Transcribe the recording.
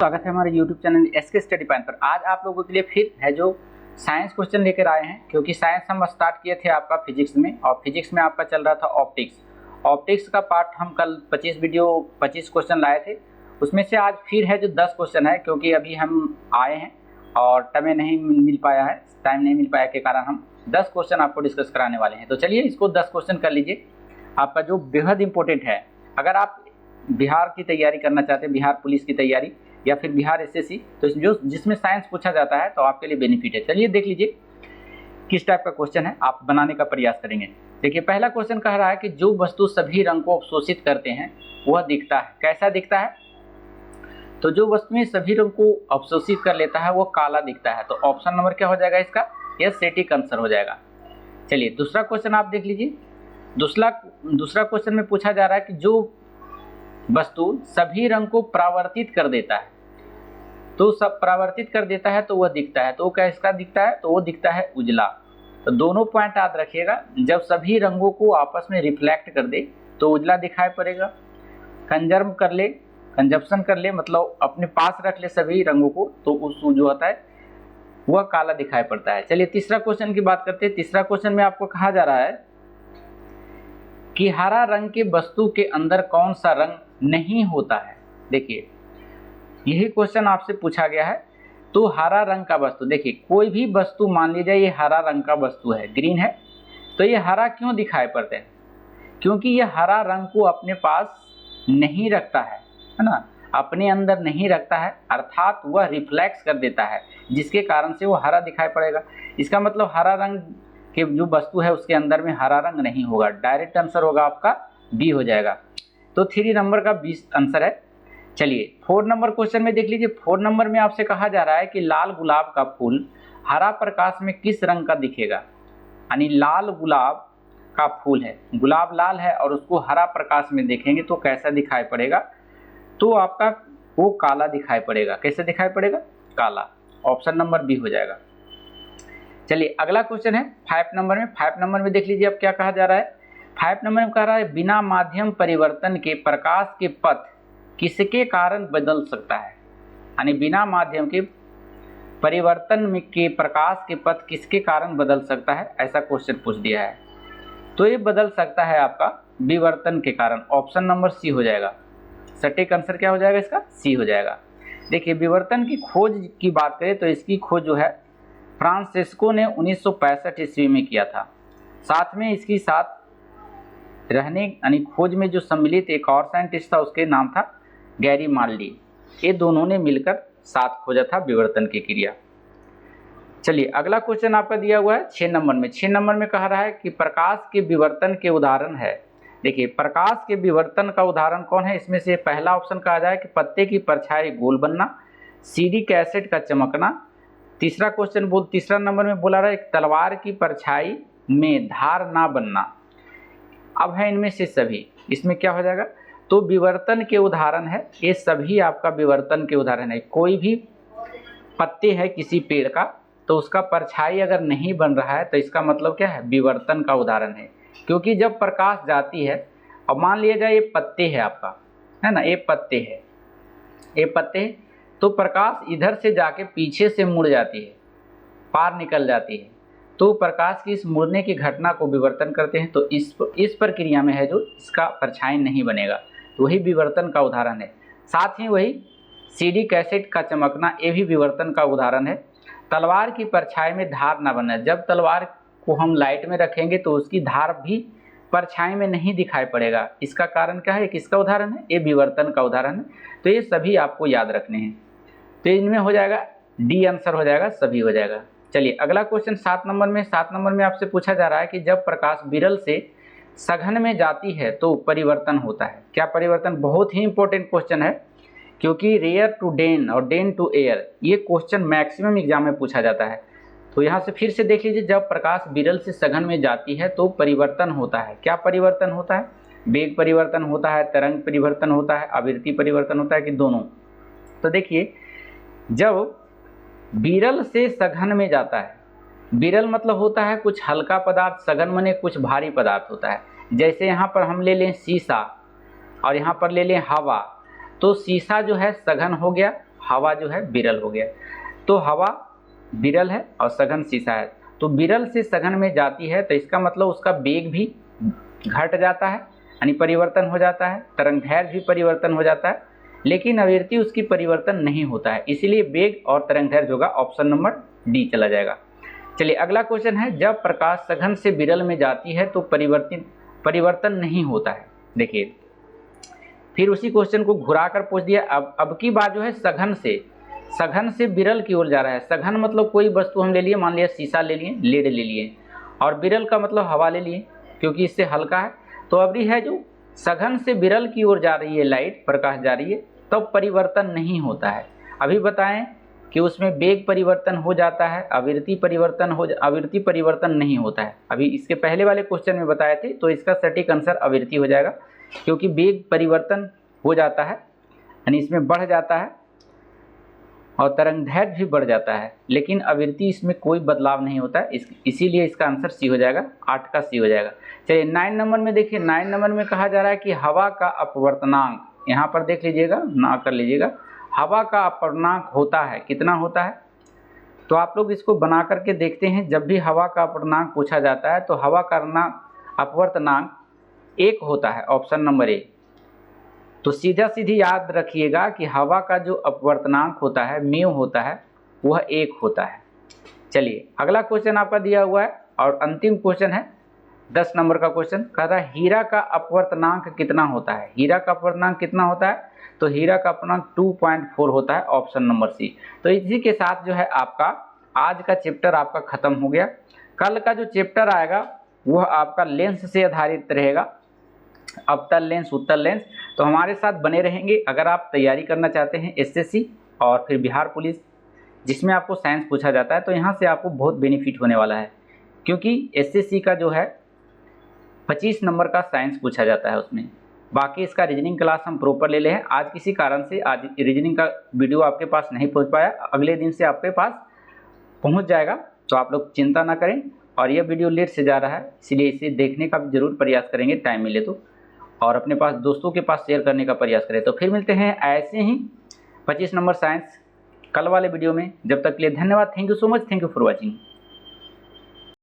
स्वागत है हमारे YouTube channel SK study point पर। आज आप लोगों के लिए फिर है जो साइंस क्वेश्चन लेकर आए हैं, क्योंकि साइंस हम स्टार्ट किए थे आपका फिजिक्स में, और फिजिक्स में आपका चल रहा था ऑप्टिक्स का पार्ट। हम कल 25 क्वेश्चन लाए थे, उसमें से आज फिर है जो 10 क्वेश्चन है, क्योंकि अभी हम आए हैं और टाइम नहीं मिल पाया के कारण हम 10 क्वेश्चन आपको डिस्कस कराने वाले हैं। तो चलिए इसको 10 क्वेश्चन कर लीजिए, आपका जो बेहद इंपॉर्टेंट है। अगर आप बिहार की तैयारी करना चाहते हैं, बिहार पुलिस की तैयारी या फिर बिहार एसएससी, तो जो जिसमें साइंस पूछा जाता है तो आपके लिए बेनिफिट है। चलिए देख लीजिए किस टाइप का क्वेश्चन है, आप बनाने का प्रयास करेंगे। देखिए पहला क्वेश्चन कह रहा है कि जो वस्तु सभी रंग को अवशोषित करते हैं वह दिखता है। कैसा दिखता है? तो जो वस्तुएं सभी रंग को अवशोषित कर लेता है वो काला दिखता है। तो ऑप्शन नंबर क्या हो जाएगा इसका? यह सटीक आंसर हो जाएगा। चलिए दूसरा क्वेश्चन आप देख लीजिए। दूसरा क्वेश्चन में पूछा जा रहा है कि जो वस्तु सभी रंग को परावर्तित कर देता है, तो सब परावर्तित कर देता है तो वह दिखता है। तो कैसा दिखता है? तो वो दिखता है उजला। तो दोनों पॉइंट याद रखिएगा, जब सभी रंगों को आपस में रिफ्लेक्ट कर दे तो उजला दिखाई पड़ेगा। कंजप्शन कर ले मतलब अपने पास रख ले सभी रंगों को, तो उस जो होता है वह काला दिखाई पड़ता है। चलिए तीसरा क्वेश्चन की बात करते हैं। तीसरा क्वेश्चन में आपको कहा जा रहा है कि हरा रंग के वस्तु के अंदर कौन सा रंग नहीं होता है। देखिए यही क्वेश्चन आपसे पूछा गया है। तो हरा रंग का वस्तु, देखिए कोई भी वस्तु मान लीजिए ये हरा रंग का वस्तु है, ग्रीन है, तो ये हरा क्यों दिखाई पड़ते हैं? क्योंकि ये हरा रंग को अपने पास नहीं रखता है ना, अपने अंदर नहीं रखता है, अर्थात वह रिफ्लेक्स कर देता है, जिसके कारण से वो हरा दिखाई पड़ेगा। इसका मतलब हरा रंग के जो वस्तु है उसके अंदर में हरा रंग नहीं होगा। डायरेक्ट आंसर होगा आपका बी हो जाएगा। तो 3 नंबर का 20 आंसर है। चलिए 4 नंबर क्वेश्चन में देख लीजिए। 4 नंबर में आपसे कहा जा रहा है कि लाल गुलाब का फूल हरा प्रकाश में किस रंग का दिखेगा। यानी लाल गुलाब का फूल है, गुलाब लाल है और उसको हरा प्रकाश में देखेंगे तो कैसा दिखाई पड़ेगा? तो आपका वो काला दिखाई पड़ेगा। कैसे दिखाई पड़ेगा? काला। ऑप्शन नंबर बी हो जाएगा। चलिए अगला क्वेश्चन है 5 नंबर में। 5 नंबर में देख लीजिए अब क्या कहा जा रहा है। 5 नंबर में कह रहा है बिना माध्यम परिवर्तन के प्रकाश के पथ किसके कारण बदल सकता है। यानी बिना माध्यम के परिवर्तन में के प्रकाश के पथ किसके कारण बदल सकता है, ऐसा क्वेश्चन पूछ दिया है। तो ये बदल सकता है आपका विवर्तन के कारण। ऑप्शन नंबर सी हो जाएगा। सटीक आंसर क्या हो जाएगा इसका? सी हो जाएगा। देखिए विवर्तन की खोज की बात करें तो इसकी खोज जो है फ्रांसिस्को ने 1965 ईस्वी में किया था। साथ में इसकी साथ रहने यानी खोज में जो सम्मिलित एक और साइंटिस्ट था, उसके नाम था गैरी माल्डी। ये दोनों ने मिलकर साथ खोजा था विवर्तन की क्रिया। चलिए अगला क्वेश्चन आपका दिया हुआ है 6 नंबर में। 6 नंबर में कह रहा है कि प्रकाश के विवर्तन के उदाहरण है। देखिए प्रकाश के विवर्तन का उदाहरण कौन है? इसमें से पहला ऑप्शन कहा जाए कि पत्ते की परछाई गोल बनना, सिलिक एसिड का चमकना। तीसरा नंबर में बोला रहा है तलवार की परछाई में धार ना बनना। अब है इनमें से सभी, इसमें क्या हो जाएगा? तो विवर्तन के उदाहरण है, ये सभी आपका विवर्तन के उदाहरण है। कोई भी पत्ते है किसी पेड़ का, तो उसका परछाई अगर नहीं बन रहा है तो इसका मतलब क्या है? विवर्तन का उदाहरण है। क्योंकि जब प्रकाश जाती है, अब मान लिया जाए ये पत्ते है आपका, है ना, ये पत्ते तो प्रकाश इधर से जाके पीछे से मुड़ जाती है, पार निकल जाती है, तो प्रकाश की इस मुड़ने की घटना को विवर्तन कहते हैं। तो इस प्रक्रिया में है जो इसका परछाई नहीं बनेगा, तो वही विवर्तन का उदाहरण है। साथ ही वही सिलिक एसिड का चमकना, ये भी विवर्तन का उदाहरण है। तलवार की परछाई में धार ना बनना, जब तलवार को हम लाइट में रखेंगे तो उसकी धार भी परछाई में नहीं दिखाई पड़ेगा। इसका कारण क्या है? किसका उदाहरण है? ये विवर्तन का उदाहरण है। तो ये सभी आपको याद रखने हैं। तो इनमें हो जाएगा डी आंसर हो जाएगा, सभी हो जाएगा। चलिए अगला क्वेश्चन 7 नंबर में। 7 नंबर में आपसे पूछा जा रहा है कि जब प्रकाश विरल से सघन में जाती है तो परिवर्तन होता है। क्या परिवर्तन? बहुत ही इंपॉर्टेंट क्वेश्चन है, क्योंकि रेयर टू डेन और डेन टू एयर, ये क्वेश्चन मैक्सिमम एग्जाम में पूछा जाता है। तो यहाँ से फिर से देख लीजिए, जब प्रकाश विरल से सघन में जाती है तो परिवर्तन होता है। क्या परिवर्तन होता है? वेग परिवर्तन होता है, तरंग परिवर्तन होता है, आवृत्ति परिवर्तन होता है कि दोनों? तो देखिए जब विरल से सघन में जाता है, विरल मतलब होता है कुछ हल्का पदार्थ, सघन माने कुछ भारी पदार्थ होता है। जैसे यहाँ पर हम ले लें शीशा और यहाँ पर ले लें हवा, तो शीशा जो है सघन हो गया, हवा जो है विरल हो गया। तो हवा विरल है और सघन शीशा है, तो विरल से सघन में जाती है तो इसका मतलब उसका वेग भी घट जाता है, यानी परिवर्तन हो जाता है, तरंगदैर्घ्य भी परिवर्तन हो जाता है, लेकिन आवृत्ति उसकी परिवर्तन नहीं होता है, इसीलिए वेग और तरंगदैर्घ्य होगा, ऑप्शन नंबर डी चला जाएगा। चलिए अगला क्वेश्चन है, जब प्रकाश सघन से विरल में जाती है तो परिवर्तन नहीं होता है। देखिए फिर उसी क्वेश्चन को घुरा कर पूछ दिया। अब की बात जो है सघन से विरल की ओर जा रहा है। सघन मतलब कोई वस्तु हम ले लिए, मान लिया शीशा ले लिए, लेड ले लिए, और विरल का मतलब हवा ले लिए क्योंकि इससे हल्का है। तो अब है जो सघन से विरल की ओर जा रही है लाइट, प्रकाश जा रही है, तब परिवर्तन नहीं होता है। अभी बताएं कि उसमें वेग परिवर्तन हो जाता है, आवृत्ति परिवर्तन नहीं होता है। अभी इसके पहले वाले क्वेश्चन में बताए थे, तो इसका सटीक आंसर आवृत्ति हो जाएगा, क्योंकि वेग परिवर्तन हो जाता है, यानी इसमें बढ़ जाता है और तरंगदैर्घ्य भी बढ़ जाता है, लेकिन आवृत्ति इसमें कोई बदलाव नहीं होता है, इसीलिए इसका आंसर सी हो जाएगा, 8 का सी हो जाएगा। चलिए 9 नंबर में देखिए, 9 नंबर में कहा जा रहा है कि हवा का अपवर्तनांक, यहाँ पर देख लीजिएगा, ना कर लीजिएगा, हवा का अपवर्तनांक होता है, कितना होता है? तो आप लोग इसको बना करके देखते हैं, जब भी हवा का अपवर्तनांक पूछा जाता है तो हवा का अपवर्तनांक 1 होता है, ऑप्शन नंबर ए। तो सीधी याद रखिएगा कि हवा का जो अपवर्तनांक होता है, म्यू होता है, वह 1 होता है। चलिए अगला क्वेश्चन आपका दिया हुआ है और अंतिम क्वेश्चन है 10 नंबर का क्वेश्चन। कहता है हीरा का अपवर्तनांक कितना होता है? हीरा का अपवर्तनांक कितना होता है? तो हीरा का अपवर्तनांक 2.4 होता है, ऑप्शन नंबर सी। तो इसी के साथ जो है आपका आज का चैप्टर आपका खत्म हो गया। कल का जो चैप्टर आएगा वह आपका लेंस से आधारित रहेगा, अवतल लेंस, उत्तल लेंस। तो हमारे साथ बने रहेंगे अगर आप तैयारी करना चाहते हैं एसएससी और फिर बिहार पुलिस, जिसमें आपको साइंस पूछा जाता है, तो यहाँ से आपको बहुत बेनिफिट होने वाला है, क्योंकि एसएससी का जो है 25 नंबर का साइंस पूछा जाता है उसमें। बाकी इसका रीजनिंग क्लास हम प्रॉपर ले ले हैं। आज किसी कारण से आज रीजनिंग का वीडियो आपके पास नहीं पहुँच पाया, अगले दिन से आपके पास पहुँच जाएगा, तो आप लोग चिंता ना करें। और यह वीडियो लेट से जा रहा है, इसलिए इसे देखने का भी जरूर प्रयास करेंगे, टाइम मिले तो, और अपने पास दोस्तों के पास शेयर करने का प्रयास करें। तो फिर मिलते हैं ऐसे ही 25 नंबर साइंस कल वाले वीडियो में। जब तक के लिए धन्यवाद। Thank you so much. Thank you for watching.